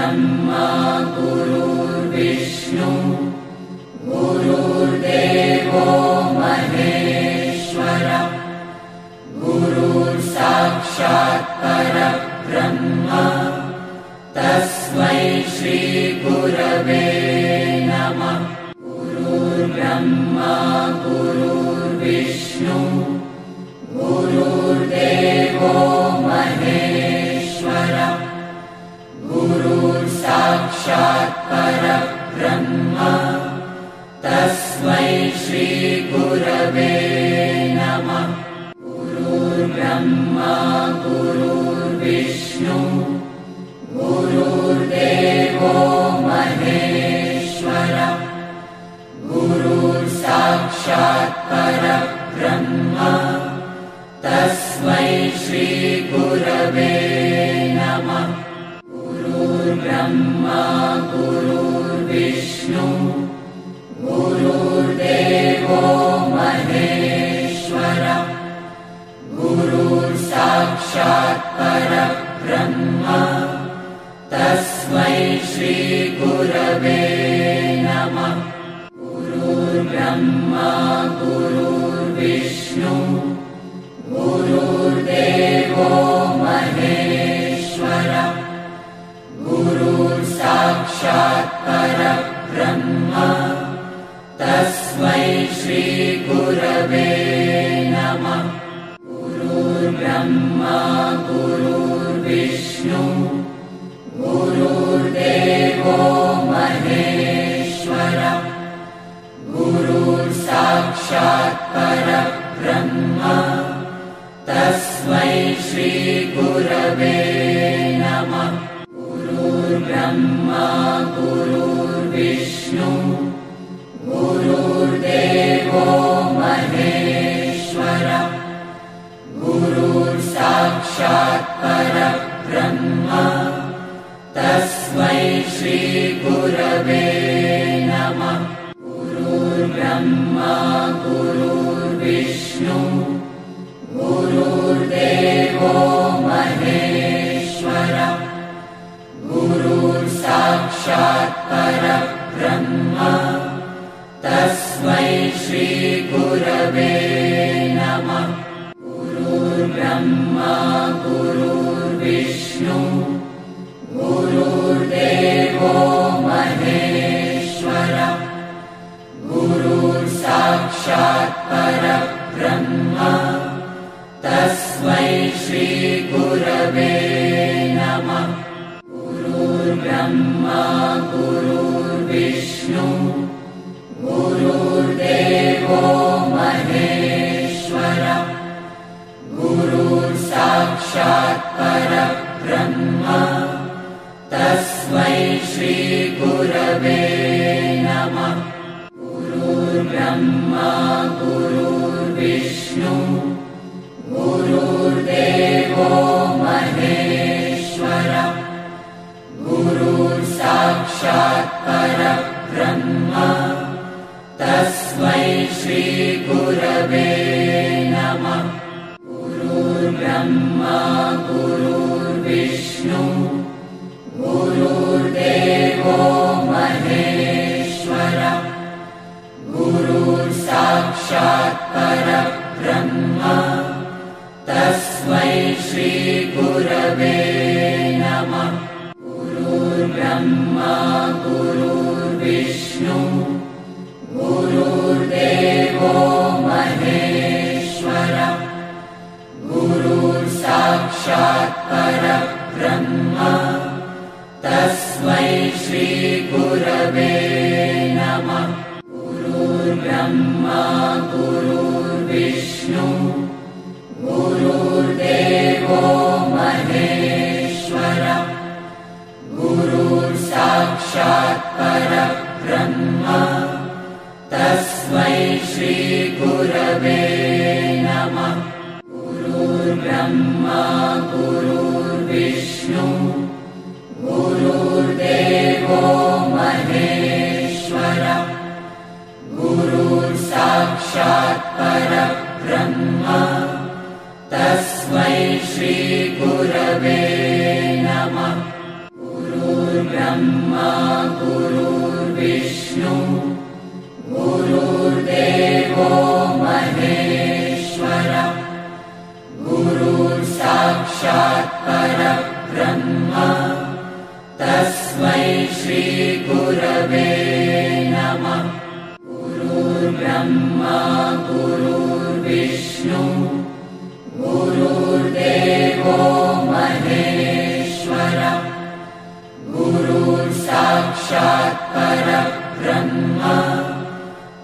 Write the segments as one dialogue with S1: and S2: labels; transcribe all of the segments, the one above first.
S1: गुरुर्ब्रह्मा गुरुर्विष्णु गुरुर्देवो महेश्वर गुरुर्साक्षात् परब्रह्म तस्मै श्री गुरवे नमः। गुरुर्ब्रह्मा गुरुर्विष्णु गुरुर्देवो महेश्वर गुरुर्साक्षात् परब्रह्म तस्मै श्री गुरवे नमः। गुरुर्ब्रह्मा गुरुर्विष्णु गुरुर्देवो महेश्वर गुरुर्साक्षात् परब्रह्म तस्मै श्री गुरवे नमः। गुरुर्ब्रह्मा गुरुर्विष्णु गुरुर्देवो महेश्वर गुरुर्साक्षात् परब्रह्म तस्मै श्री गुरवे नमः। गुरुर्ब्रह्मा गुरुर्विष्णु गुरुर्देवो महेश्वर गुरुर्साक्षात् परब्रह्म तस्मै श्री गुरवे नमः। गुरुर्ब्रह्मा गुरुर्विष्णु गुरुर्देवो महेश्वर गुरुर्साक्षात् परब्रह्म तस्मै श्री गुरवे नमः। गुरुर्ब्रह्मा गुरुर्विष्णु गुरुर्देवो महेश्वर गुरुर्साक्षात् परब्रह्म तस्मै श्री गुरवे नमः। गुरुर्ब्रह्मा गुरुर्विष्णु गुरुर्देवो महेश्वर गुरुर्साक्षात् परब्रह्म तस्मै श्री गुरवे नमः। गुरुर्ब्रह्मा गुरुर्विष्णु गुरुर्देवो महेश्वर गुरुर्साक्षात् परब्रह्म तस्मै श्री गुरवे नमः। गुरुर्ब्रह्मा गुरुर्विष्णु गुरुर्देवो महेश्वर गुरुर्साक्षात् परब्रह्म तस्मै श्री गुरवे नमः। गुरुर्ब्रह्मा गुरुर्विष्णु गुरुर्देवो महेश्वर गुरुर्साक्षात् परब्रह्म तस्मै श्री गुरवे नमः। गुरुर्ब्रह्मा गुरुर्विष्णु गुरुर्देवो महेश्वर गुरुर्साक्षात् परब्रह्म तस्मै श्री गुरवे नमः। गुरुर्ब्रह्मा गुरुर्विष्णु गुरुर्देवो महेश्वर गुरुर्साक्षात् परब्रह्म तस्मै श्री गुरवे नमः। गुरुर्ब्रह्मा गुरुर्विष्णु गुरुर्देवो महेश्वर गुरुर्साक्षात् परब्रह्म तस्मै श्री गुरवे नमः। गुरुर्ब्रह्मा गुरुर्विष्णु गुरुर्देवो महेश्वर गुरुर्साक्षात् परब्रह्म तस्मै श्री गुरवे नमः। गुरुर्ब्रह्मा गुरुर्विष्णु गुरुर्देवो महेश्वरः गुरुर्साक्षात् परब्रह्म तस्मै श्रीगुरवे नमः। गुरुर्ब्रह्मा गुरुर्विष्णु गुरुर्देवो महेश्वरः गुरुर्साक्षात् परब्रह्म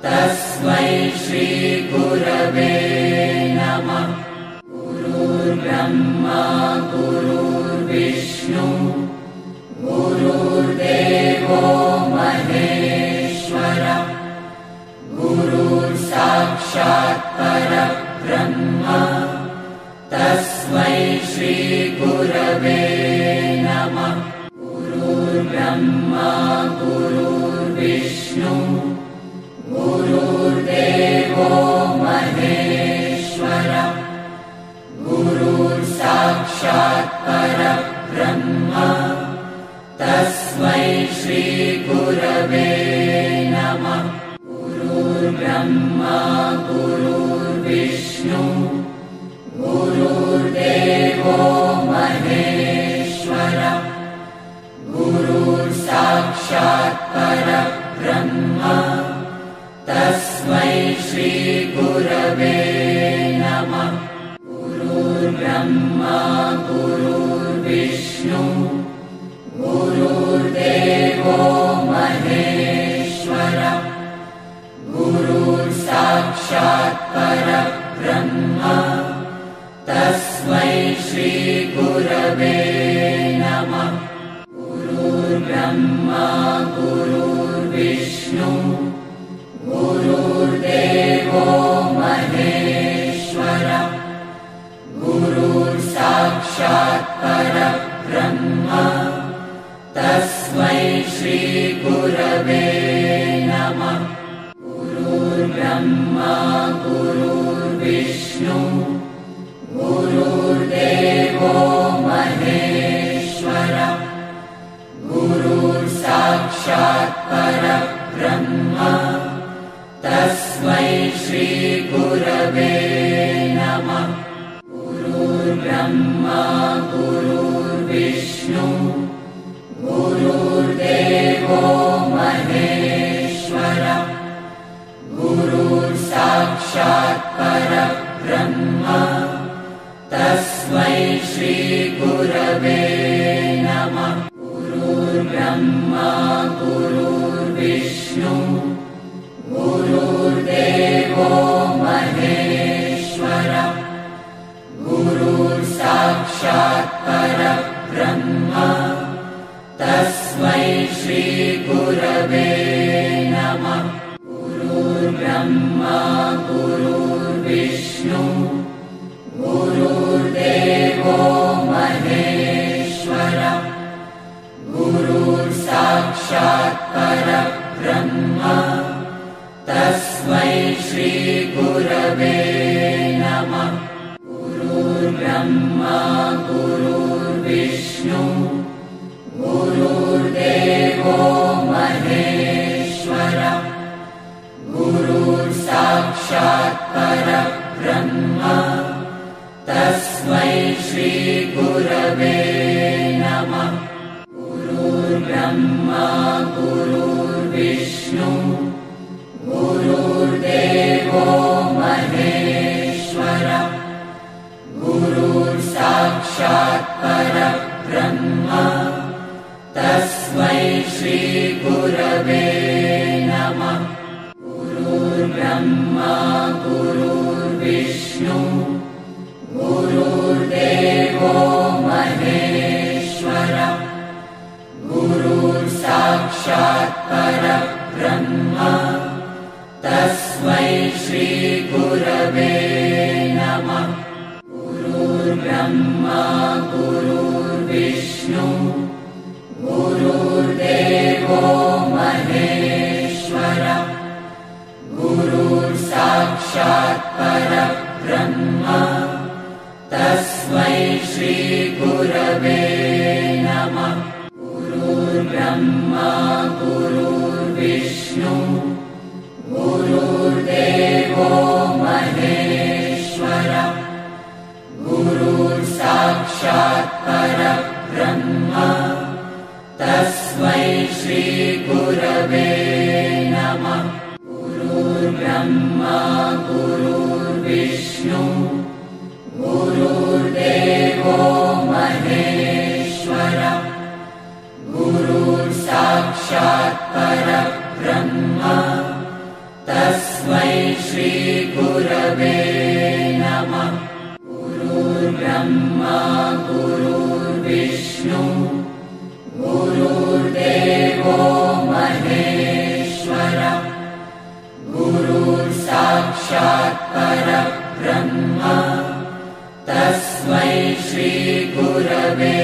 S1: तस्मै श्रीगुरवे नमः। गुरुर्ब्रह्मा गुरुर्विष्णु गुरुर्देवो महेश्वरः गुरुर्साक्षात् परब्रह्म तस्मै श्रीगुरवे नमः। गुरुर्ब्रह्मा गुरुर्विष्णु गुरुर्देवो महेश्वरः गुरुर्साक्षात् परब्रह्म तस्मै श्रीगुरवे नमः। गुरुर्ब्रह्मा गुरुर्विष्णु गुरुर्देवो महेश्वरः गुरुर्साक्षात् परब्रह्म तस्मै श्रीगुरवे नमः। गुरुर्ब्रह्मा गुरुर्विष्णु गुरुर्देवो महेश्वरः गुरुर्साक्षात् परब्रह्म तस्मै श्रीगुरवे नमः। गुरुर्ब्रह्मा गुरुर्विष्णु गुरुर्देवो महेश्वरः गुरुर्साक्षात् परब्रह्म तस्मै श्रीगुरवे नमः। गुरुर्ब्रह्मा गुरुर्विष्णु गुरुर्देवो महेश्वरः गुरुर्साक्षात् परब्रह्म तस्मै श्रीगुरवे नमः। गुरुर्ब्रह्मा गुरुर्विष्णु गुरुर्देवो महेश्वरः गुरुर्साक्षात् परब्रह्म तस्मै श्रीगुरवे नमः। गुरुर्ब्रह्मा गुरुर्विष्णु गुरुर्देवो महेश्वरः गुरुर्साक्षात् परब्रह्म तस्मै श्रीगुरवे नमः। गुरुर्ब्रह्मा गुरुर्विष्णु गुरुर्देवो महेश्वरः गुरुर्साक्षात् परब्रह्म तस्मै श्रीगुरवे नमः। गुरुर्ब्रह्मा गुरुर्विष्णु गुरुर्देवो महेश्वरः गुरुर्साक्षात् परब्रह्म तस्मै श्रीगुरवे नमः। गुरुर्ब्रह्मा गुरुर्विष्णु गुरुर्देवो महेश्वरः गुरुर्साक्षात् परब्रह्म तस्मै श्रीगुरवे नमः। गुरुर्ब्रह्मा गुरुर्विष्णु गुरुर्देवो महेश्वरः गुरुर्साक्षात् परब्रह्म तस्मै श्रीगुरवे नमः। गुरुर्ब्रह्मा गुरुर्विष्णु गुरुर्देवो महेश्वरः गुरुर्साक्षात् परब्रह्म तस्मै श्रीगुरवे नमः। गुरुर्ब्रह्मा गुरुर्विष्णु गुरुर्देवो महेश्वरः गुरुर्साक्षात् परब्रह्म तस्मै श्री गुरवे नमः। गुरुर्ब्रह्मा गुरुर्विष्णु गुरुर्देवो महेश्वरः गुरुर्साक्षात् परब्रह्म तस्मै श्री गुरवे नमः। गुरुर्ब्रह्मा गुरुर्विष्णु गुरुर्देवो महेश्वरः गुरुर्साक्षात् परब्रह्म तस्मै श्री गुरवे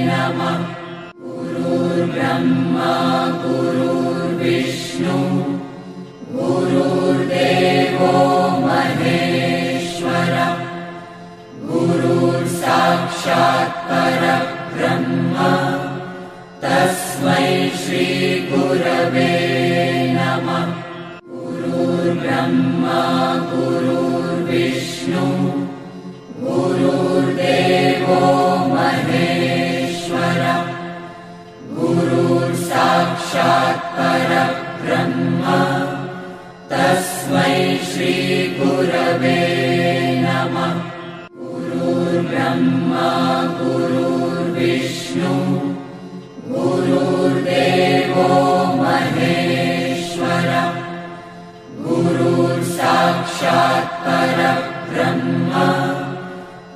S1: नमः। गुरुर्ब्रह्मा गुरुर्विष्णु गुरुर्देवो महेश्वरः गुरुर्साक्षात् परब्रह्म तस्मै श्री गुरवे नमः। गुरुर्ब्रह्मा गुरुर्विष्णु गुरुर्देवो महेश्वरः गुरुर्साक्षात् परब्रह्म तस्मै श्री गुरवे नमः। गुरुर्ब्रह्मा गुरुर्विष्णु गुरुर्देवो महेश्वरः गुरुर्साक्षात् परब्रह्म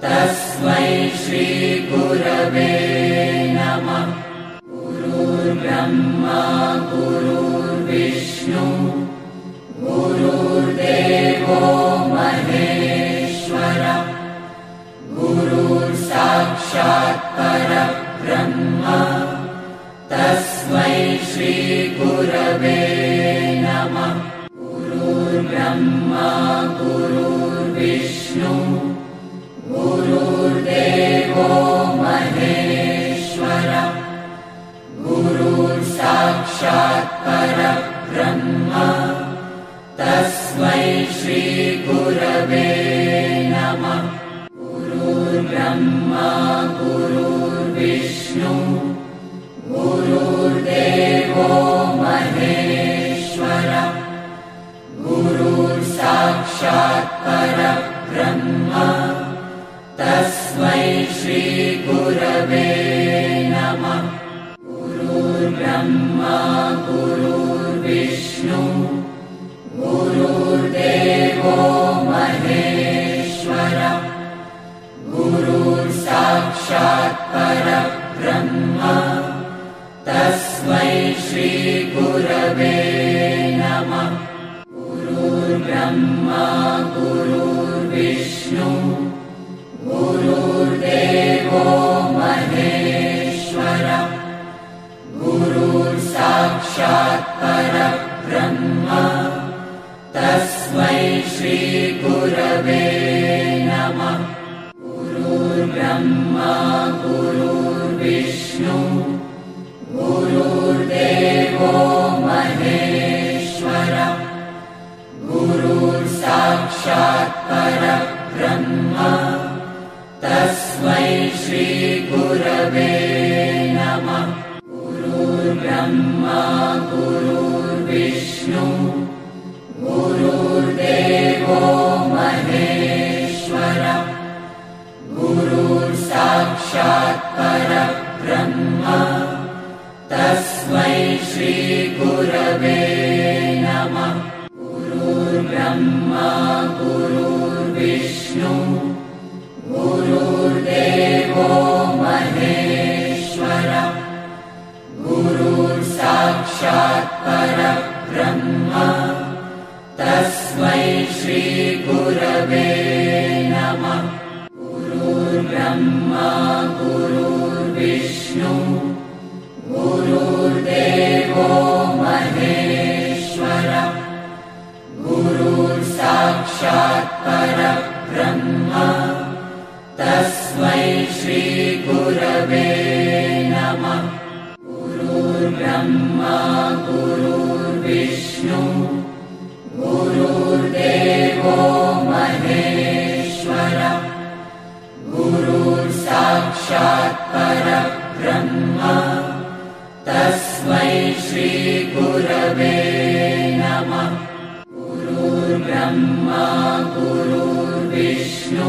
S1: तस्मै श्री गुरवे नमः। गुरुर्ब्रह्मा गुरुर्विष्णु गुरुर्देवो महेश्वरः गुरुर्साक्षात् परब्रह्म तस्मै श्री गुरवे नमः। गुरुर्ब्रह्मा गुरुर्विष्णु गुरुर्देवो महेश्वरः गुरुर्साक्षात् परब्रह्म तस्मै श्री गुरवे नमः। गुरुर्ब्रह्मा गुरुर्विष्णु गुरुर्देवो महेश्वरः गुरुर्साक्षात् परब्रह्म तस्मै श्री गुरवे नमः। गुरुर्ब्रह्मा गुरुर्विष्णु गुरुर्देवो महेश्वरः गुरुर्साक्षात् परब्रह्म तस्मै श्री गुरवे नमः। गुरुर्ब्रह्मा गुरुर्विष्णु गुरुर्देवो महेश्वरः गुरुर्साक्षात् परब्रह्म तस्मै श्री गुरवे नमः। गुरुर्ब्रह्मा गुरुर्विष्णु गुरुर्देवो महेश्वरः गुरुर्साक्षात् परब्रह्म तस्मै श्री गुरवे नमः। गुरुर्ब्रह्मा गुरुर्विष्णु गुरुर्देवो महेश्वरः गुरुर्साक्षात् परब्रह्म तस्मै श्री गुरवे नमः। गुरुर्ब्रह्मा गुरुर्विष्णु गुरुर्देवो महेश्वरः गुरुर्साक्षात् परब्रह्म तस्मै श्री गुरवे नमः। गुरुर्ब्रह्मा गुरुर्विष्णु गुरुर्देवो महेश्वरः गुरुर्साक्षात् परब्रह्म तस्मै श्री गुरवे नमः। गुरुर्ब्रह्मा गुरुर्विष्णु गुरुर्देवो महेश्वरः गुरुर्साक्षात् परब्रह्म तस्मै श्रीगुरवे नमः। गुरुर्ब्रह्मा गुरुर्विष्णु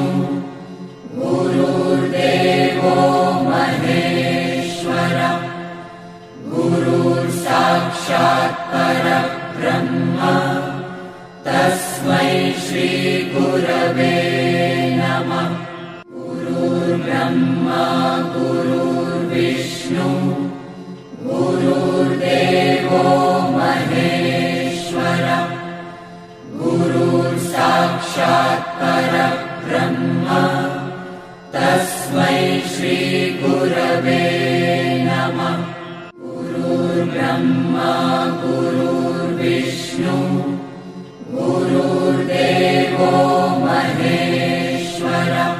S1: गुरुर्देवो महेश्वरः गुरुर्साक्षात् परब्रह्म तस्मै श्रीगुरवे नमः। गुरुर्ब्रह्मा गुरुर्विष्णु गुरुर्देवो महेश्वरः गुरुर्साक्षात् परब्रह्म तस्मै श्रीगुरवे नमः। गुरुर्ब्रह्मा गुरुर्विष्णु गुरुर्देवो महेश्वरः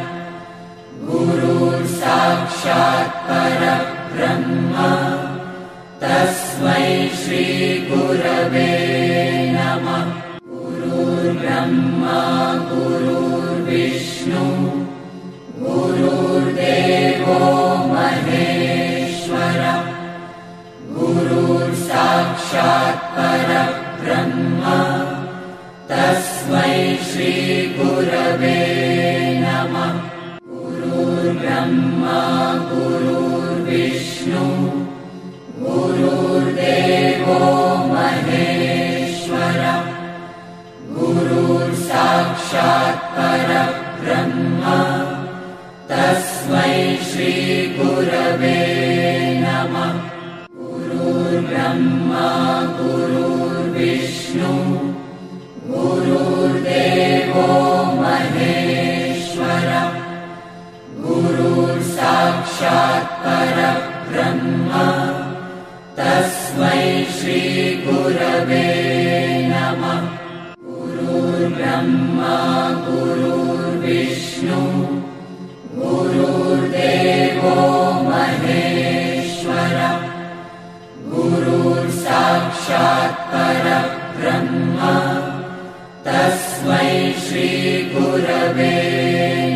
S1: गुरुर्साक्षात् परब्रह्म तस्मै श्रीगुरवे नमः। गुरुर्ब्रह्मा गुरुर्विष्णु गुरुर्देवो महेश्वरः गुरुर्साक्षात् परब्रह्म तस्मै श्रीगुरवे नमः। गुरुर्ब्रह्मा गुरुर्विष्णु गुरुर्देवो महेश्वरः गुरुर्साक्षात् परब्रह्म तस्मै श्रीगुरवे नमः। गुरुर्ब्रह्मा गुरुर्विष्णु गुरुर्देवो महेश्वरः गुरुर्साक्षात् परब्रह्म तस्मै श्रीगुरवे नमः। गुरुर्ब्रह्मा गुरुर्विष्णु गुरुर्देवो महेश्वरः गुरुर्साक्षात् परब्रह्म तस्मै श्रीगुरवे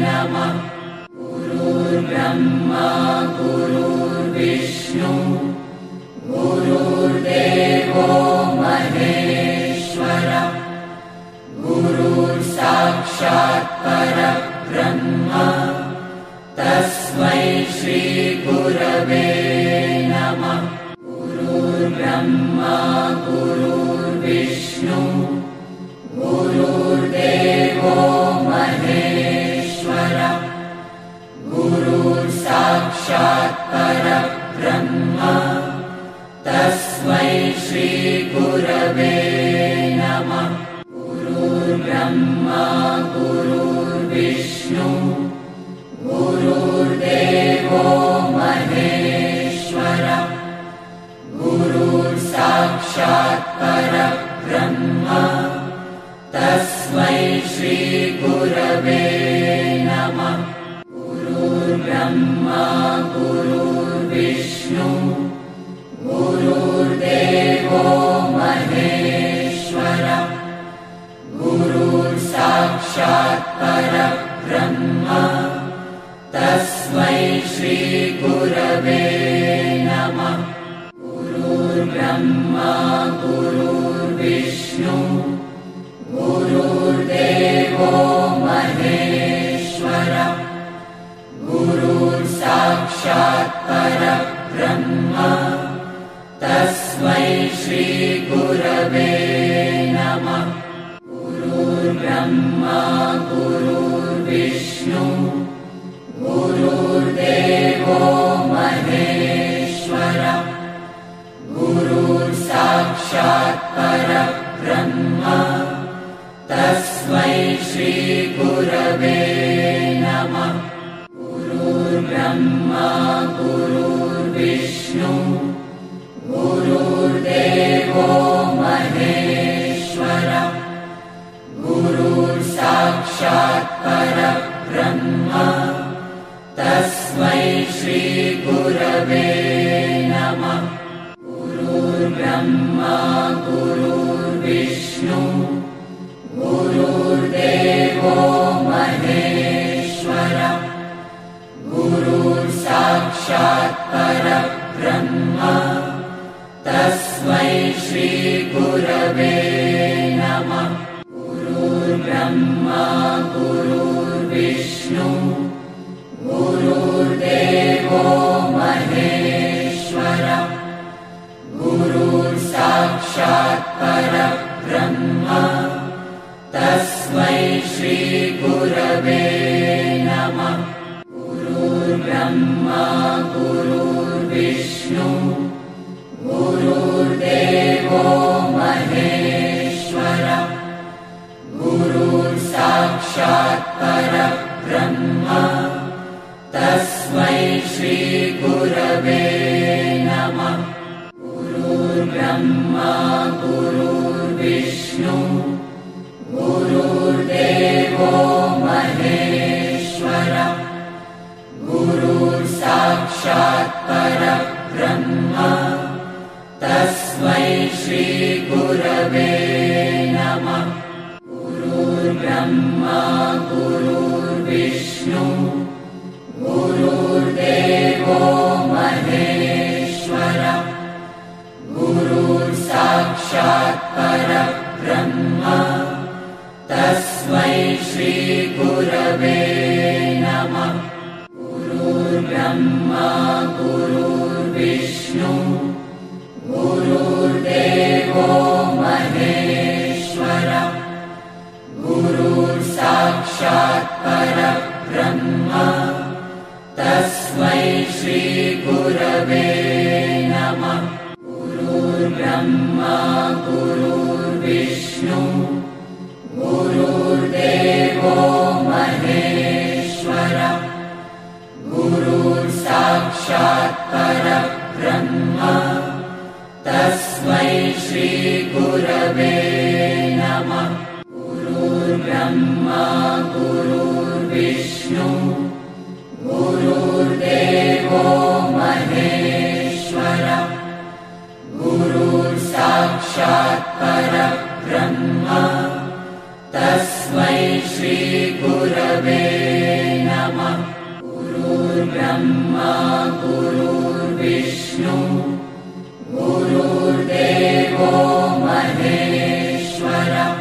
S1: नमः। गुरुर्ब्रह्मा गुरुर्विष्णु गुरुर्देवो महेश्वरः गुरुर्साक्षात् परब्रह्म तस्मै श्रीगुरवे नमः। गुरुर्ब्रह्मा गुरुर्विष्णु गुरुर्देवो महेश्वरः गुरुर्साक्षात् परब्रह्म तस्मै श्रीगुरवे नमः। गुरुर्ब्रह्मा गुरुर्विष्णु गुरुर्देवो महेश्वरः गुरुर्साक्षात् परब्रह्म तस्मै श्रीगुरवे नमः। गुरुर्ब्रह्मा गुरुर्विष्णु गुरुर्देवो महेश्वरः गुरुर्साक्षात् परब्रह्म तस्मै श्रीगुरवे नमः। गुरुर्ब्रह्मा गुरुर्विष्णु गुरुर्देवो महेश्वरः गुरुर्साक्षात् परब्रह्म तस्मै श्रीगुरवे नमः। गुरुर्ब्रह्मा गुरुर्विष्णु गुरुर्देवो महेश्वरः गुरुर्साक्षात् परब्रह्म तस्मै श्रीगुरवे नमः। गुरुर्ब्रह्मा गुरुर्विष्णु गुरुर्देवो महेश्वरः गुरुर्साक्षात् परब्रह्म तस्मै श्रीगुरवे नमः। गुरुर्ब्रह्मा गुरुर्विष्णु गुरुर्देवो महेश्वरः गुरुर्साक्षात् परब्रह्म तस्मै श्री गुरवे नमः। गुरुर्ब्रह्मा गुरुर्विष्णु गुरुर्देवो महेश्वरः गुरुर्साक्षात् परब्रह्म तस्मै श्री गुरवे नमः। गुरुर्ब्रह्मा गुरुर्विष्णु गुरुर्देवो महेश्वरः गुरुर्साक्षात् परब्रह्म तस्मै श्री गुरवे नमः। गुरुर्ब्रह्मा गुरुर्विष्णु गुरुर्देवो महेश्वरः गुरुर्साक्षात् परब्रह्म तस्मै श्री गुरवे नमः। गुरुर्ब्रह्मा गुरुर्विष्णु गुरुर्देवो महेश्वरः गुरुर्साक्षात् परब्रह्म तस्मै श्री गुरवे नमः। गुरुर्ब्रह्मा गुरुर्विष्णु गुरुर्देवो महेश्वरः गुरुर्साक्षात् परब्रह्म तस्मै श्री गुरवे नमः। गुरुर्ब्रह्मा गुरुर्विष्णु गुरुर्देवो महेश्वरः गुरुर्साक्षात् परब्रह्म तस्मै श्री गुरवे नमः। गुरुर्ब्रह्मा गुरुर्विष्णु गुरुर्देवो महेश्वरः गुरुर्साक्षात् परब्रह्म तस्मै श्री गुरवे नमः। गुरुर्ब्रह्मा गुरुर्विष्णु गुरुर्देवो महेश्वरः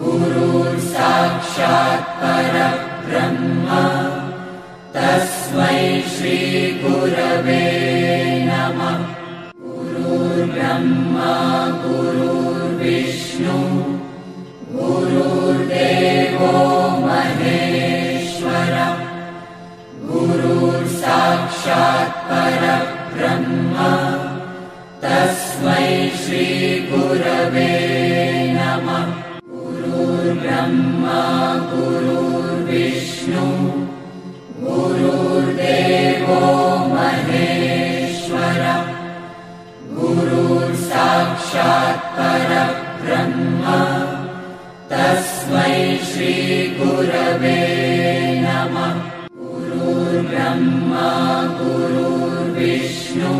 S1: गुरुर्साक्षात् परब्रह्म तस्मै श्री गुरवे नमः। गुरुर्ब्रह्मा गुरुर्विष्णु गुरुर्देवो महेश्वरः गुरुर्साक्षात् परब्रह्म तस्मै श्री गुरवे नमः। गुरुर्ब्रह्मा गुरुर्विष्णु गुरुर्देवो महेश्वरः गुरुर्साक्षात् परब्रह्म तस्मै श्री गुरवे नमः। गुरुर्ब्रह्मा गुरुर्विष्णु